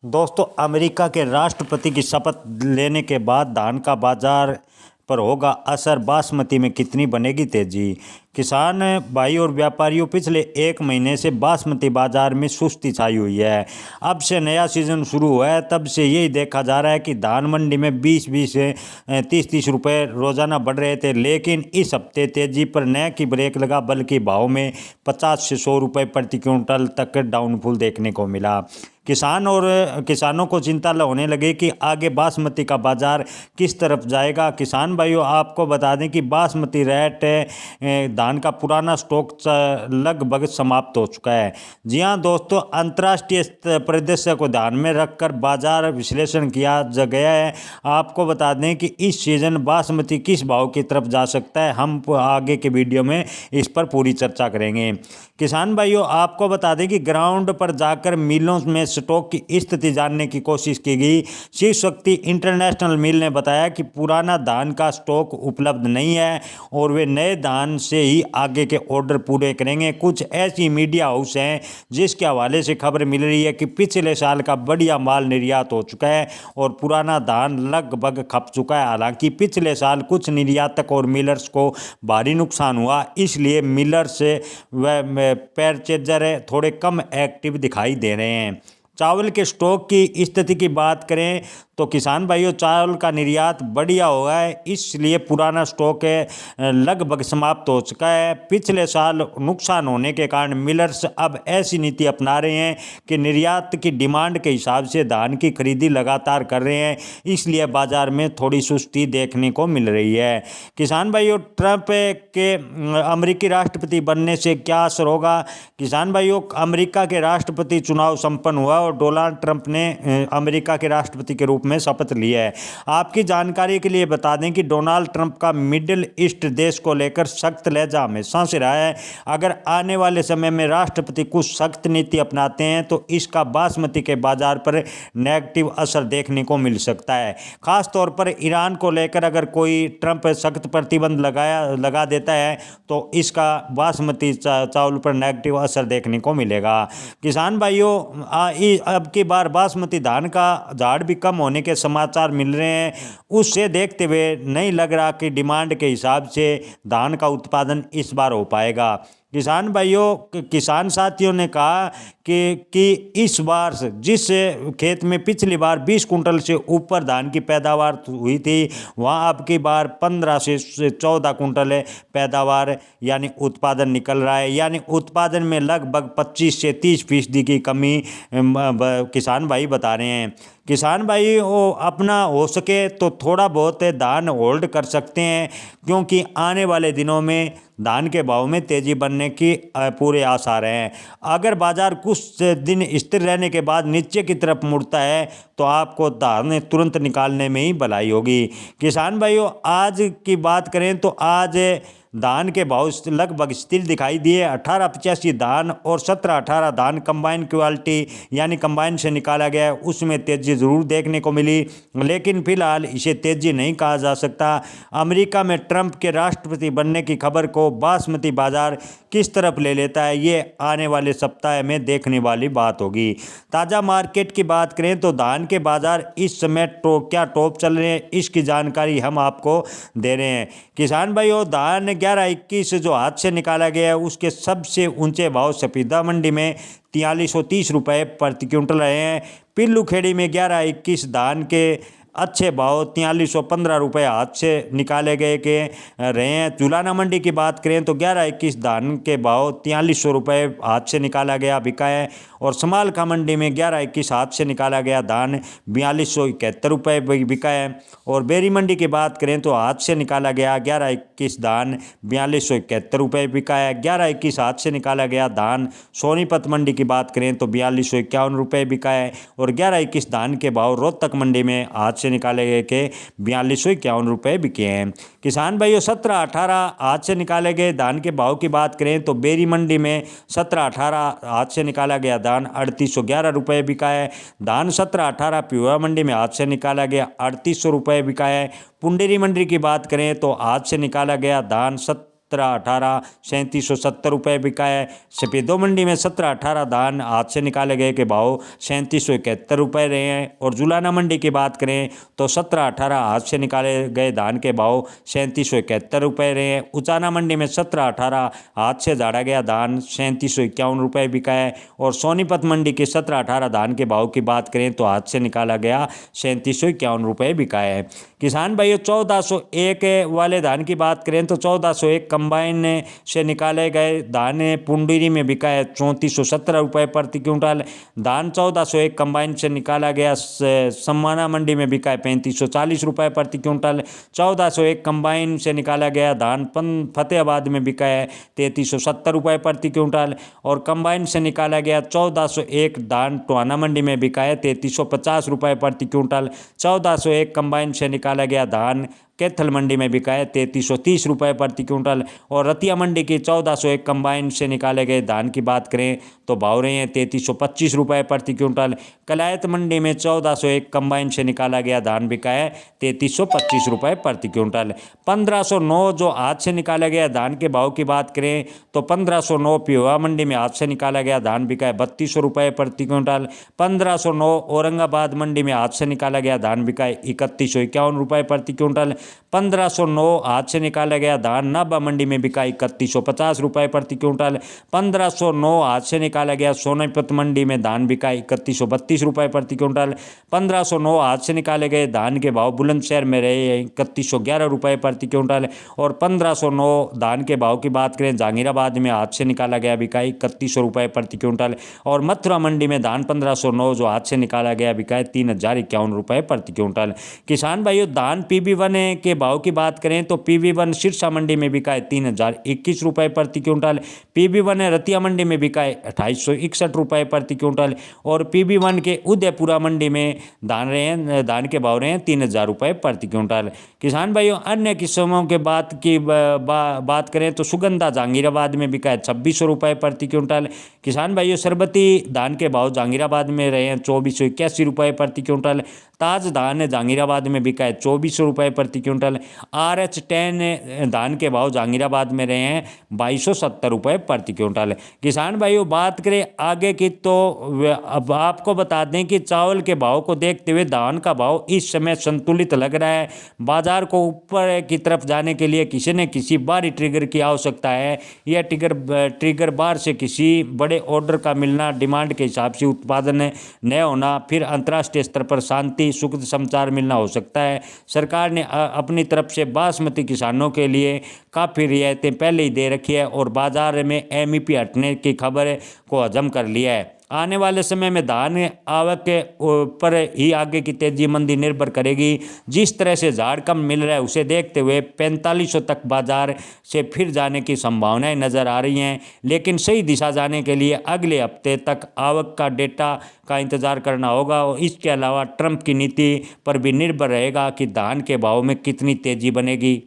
दोस्तों, अमेरिका के राष्ट्रपति की शपथ लेने के बाद धान का बाजार पर होगा असर। बासमती में कितनी बनेगी तेजी। किसान भाई और व्यापारियों, पिछले एक महीने से बासमती बाजार में सुस्ती छाई हुई है। अब से नया सीजन शुरू हुआ है, तब से यही देखा जा रहा है कि धान मंडी में 20-20 से 30-30 रुपये रोजाना बढ़ रहे थे, लेकिन इस हफ्ते तेजी पर न कि ब्रेक लगा, बल्कि भाव में 50 से 100 रुपये प्रति क्विंटल तक डाउनफॉल देखने को मिला। किसानों को चिंता होने लगी कि आगे बासमती का बाजार किस तरफ जाएगा। किसान भाइयों, आपको बता दें कि बासमती रेट धान का पुराना स्टॉक लगभग समाप्त हो चुका है। जी हां दोस्तों, अंतर्राष्ट्रीय परिदृश्य को ध्यान में रखकर बाजार विश्लेषण किया गया है। आपको बता दें कि इस सीजन बासमती किस भाव की तरफ जा सकता है, हम आगे के वीडियो में इस पर पूरी चर्चा करेंगे। किसान भाइयों, आपको बता दें कि ग्राउंड पर जाकर मिलों में स्टॉक की स्थिति जानने की कोशिश की गई। शिव शक्ति इंटरनेशनल मिल ने बताया कि पुराना धान का स्टॉक उपलब्ध नहीं है और वे नए धान से ही आगे के ऑर्डर पूरे करेंगे। कुछ ऐसी मीडिया हाउस हैं जिसके हवाले से खबर मिल रही है कि पिछले साल का बढ़िया माल निर्यात हो चुका है और पुराना धान लगभग खप चुका है। हालांकि पिछले साल कुछ निर्यातक और मिलर्स को भारी नुकसान हुआ, इसलिए मिलर्स व परचेजर थोड़े कम एक्टिव दिखाई दे रहे हैं। चावल के स्टॉक की स्थिति की बात करें तो किसान भाइयों, चावल का निर्यात बढ़िया हुआ है, इसलिए पुराना स्टॉक लगभग समाप्त हो चुका है। पिछले साल नुकसान होने के कारण मिलर्स अब ऐसी नीति अपना रहे हैं कि निर्यात की डिमांड के हिसाब से धान की खरीदी लगातार कर रहे हैं, इसलिए बाजार में थोड़ी सुस्ती देखने को मिल रही है। किसान भाइयों, ट्रंप के अमेरिकी राष्ट्रपति बनने से क्या असर होगा। किसान भाइयों, अमेरिका के राष्ट्रपति चुनाव संपन्न हुआ और डोनाल्ड ट्रंप ने अमेरिका के राष्ट्रपति के रूप में शपथ ली है। आपकी जानकारी के लिए बता दें कि डोनाल्ड ट्रंप का मिडिल ईस्ट देश को लेकर सख्त लहजा हमेशा से रहा है। अगर आने वाले समय में राष्ट्रपति कुछ सख्त नीति अपनाते हैं तो इसका बासमती के बाजार पर नेगेटिव असर देखने को मिल सकता है। खास तौर पर ईरान को लेकर अगर कोई ट्रंप सख्त प्रतिबंध लगा देता है तो इसका बासमती चावल पर नेगेटिव असर देखने को मिलेगा। किसान भाइयों, अब की बार बासमती धान का झाड़ भी कम होने के समाचार मिल रहे हैं। उससे देखते हुए नहीं लग रहा कि डिमांड के हिसाब से धान का उत्पादन इस बार हो पाएगा। किसान भाइयों, किसान साथियों ने कहा कि इस बार जिस खेत में पिछली बार 20 कुंटल से ऊपर धान की पैदावार हुई थी, वहाँ अब की बार 15 से 14 कुंटल पैदावार यानी उत्पादन निकल रहा है। यानी उत्पादन में लगभग 25 से 30% की कमी किसान भाई बता रहे हैं। किसान भाई वो अपना हो सके तो थोड़ा बहुत धान होल्ड कर सकते हैं, क्योंकि आने वाले दिनों में धान के भाव में तेजी बनने की पूरे आसार हैं। अगर बाजार कुछ दिन स्थिर रहने के बाद नीचे की तरफ मुड़ता है तो आपको धान तुरंत निकालने में ही भलाई होगी। किसान भाइयों, आज की बात करें तो आज धान के भाव लगभग स्थिर दिखाई दिए। 1885 धान और 1718 धान कंबाइन क्वालिटी यानी कंबाइन से निकाला गया है, उसमें तेजी ज़रूर देखने को मिली, लेकिन फिलहाल इसे तेजी नहीं कहा जा सकता। अमेरिका में ट्रंप के राष्ट्रपति बनने की खबर को बासमती बाजार किस तरफ ले लेता है, ये आने वाले सप्ताह में देखने वाली बात होगी। ताज़ा मार्केट की बात करें तो धान के बाजार इस समय क्या टॉप चल रहे हैं, इसकी जानकारी हम आपको दे रहे हैं। किसान भाइयों, धान 1121 जो हाथ से निकाला गया है उसके सबसे ऊंचे भाव सफीदा मंडी में 4330 रुपये प्रति क्विंटल रहे हैं। पिल्लू खेड़ी में 1121 धान के अच्छे भाव 4315 रुपये हाथ से निकाले गए के रहे हैं। जुलाना मंडी की बात करें तो 1121 धान के भाव 4300 रुपये हाथ से निकाला गया बिका है, और समालखा मंडी में 1121 हाथ से निकाला गया धान 4271 रुपये बिका है। और बेरी मंडी की बात करें तो हाथ से निकाला गया 1121 धान 4271 रुपये बिका है। 1121 हाथ से निकाला गया धान सोनीपत मंडी की बात करें तो 4251 रुपये बिका है, और 1121 धान के भाव रोहतक मंडी में हाथ से निकाले गए के 4251 रुपये बिके हैं। किसान भाइयों, 1718 हाथ से निकाले गए धान के भाव की बात करें तो बेरी मंडी में 1718 हाथ से निकाला गया धान 3811 रुपये बिका है। धान 1718 पिहुआ मंडी में हाथ से निकाला गया 3800 रुपये बिका है। पुंडेरी मंडी की बात करें तो हाथ से निकाला गया धान 17-18 3770 रुपये बिका है। सफेदों मंडी में 17-18 धान हाथ से निकाले गए के भाव 3771 रुपये रहे हैं। और जुलाना मंडी की बात करें तो 17-18 हाथ से निकाले गए धान के भाव 3771 रुपये रहे हैं। उचाना मंडी में 17-18 हाथ से झाड़ा गया धान 3751 रुपये बिका है। और सोनीपत मंडी के 17-18 धान के भाव की बात करें तो हाथ से निकाला गया 3751 रुपये बिका है। किसान भाइयों 1401 वाले धान की बात करें तो 1401 कंबाइन से निकाले गए धान पुंडरी में बिका है 3417 रुपये प्रति क्विंटल। धान 1401 कंबाइन से निकाला गया सम्माना मंडी में बिका है 3540 रुपये प्रति क्विंटल। 1401 कंबाइन से निकाला गया धान फतेहाबाद में बिका है 3370 रुपये प्रति क्विंटल। और कंबाइन से निकाला गया 1401 धान टोहाना मंडी में बिका है 3350 रुपये प्रति क्विंटल। 1401 कंबाइन से निकाला गया धान कैथल मंडी में बिका है 3330 रुपये प्रति क्विंटल। और रतिया मंडी की 1401 कंबाइन से निकाले गए धान की बात करें तो भाव रहे हैं 3325 रुपये प्रति क्विंटल। कलायत मंडी में 1401 कंबाइन से निकाला गया धान बिका है 3325 रुपये प्रति क्विंटल। 1509 जो हाथ से निकाला गया धान के भाव की बात करें तो 1509 पिहोवा मंडी में हाथ से निकाला गया धान बिका है 3200 रुपये प्रति क्विंटल। 1509 औरंगाबाद मंडी में हाथ से निकाला गया धान बिका है 3151 रुपये प्रति क्विंटल। 1509 हाथ से निकाला गया धान नाभा मंडी में बिका 3150 रुपये प्रति क्विंटल। 1509 हाथ से निकाला गया सोनीपत मंडी में धान बिका 3132 रुपये प्रति क्विंटल। 1509 हाथ से निकाले गए धान के भाव बुलंदशहर में रहे 3111 रुपये प्रति क्विंटल। और 1509 धान के भाव की बात करें जहांगीराबाद में हाथ से निकाला गया बिका 3100 रुपये प्रति क्विंटल। और मथुरा मंडी में धान 1509 जो हाथ से निकाला गया बिका है 3051 रुपये प्रति क्विंटल। किसान भाइयों धान PB1 के भाव की बात करें तो PB1 सिरसा मंडी में बिका है 3021 रुपये प्रति क्विंटल। PB1 रतिया मंडी में बिका है 2861 रुपये प्रति क्विंटल। और PB1 के उदयपुरा मंडी में धान के भाव रहे हैं 3000 रुपये प्रति क्विंटल। किसान भाइयों अन्य किस्मों के बात करें तो सुगंधा जहांगीराबाद में बिका है 2600 रुपये प्रति क्विंटल। किसान भाइयों सरबती धान के भाव जहांगीराबाद में रहे हैं 2481 रुपये प्रति क्विंटल। ताज धान जहांगीराबाद में बिका है 2400 रुपये प्रति क्विंटल। RH10 धान के भाव जहांगीराबाद में रहे हैं 2270 रुपये प्रति क्विंटल। किसान भाइयों बात करें आगे की तो अब आपको बता दें कि चावल के भाव को देखते हुए धान का भाव इस समय संतुलित लग रहा है। बाजार को ऊपर की तरफ जाने के लिए किसी न किसी बाहरी ट्रिगर की आवश्यकता है। यह ट्रिगर बाहर से किसी बड़े ऑर्डर का मिलना, डिमांड के हिसाब से उत्पादन न होना, फिर अंतर्राष्ट्रीय स्तर पर शांति सुख समाचार मिलना हो सकता है। सरकार ने अपनी तरफ से बासमती किसानों के लिए काफ़ी रियायतें पहले ही दे रखी है और बाजार में MEP हटने की खबर को हजम कर लिया है। आने वाले समय में धान आवक के ऊपर ही आगे की तेजी मंदी निर्भर करेगी। जिस तरह से झाड़ कम मिल रहा है उसे देखते हुए 4500 तक बाजार से फिर जाने की संभावनाएं नज़र आ रही हैं। लेकिन सही दिशा जाने के लिए अगले हफ्ते तक आवक का डेटा का इंतज़ार करना होगा। और इसके अलावा ट्रंप की नीति पर भी निर्भर रहेगा कि धान के भाव में कितनी तेज़ी बनेगी।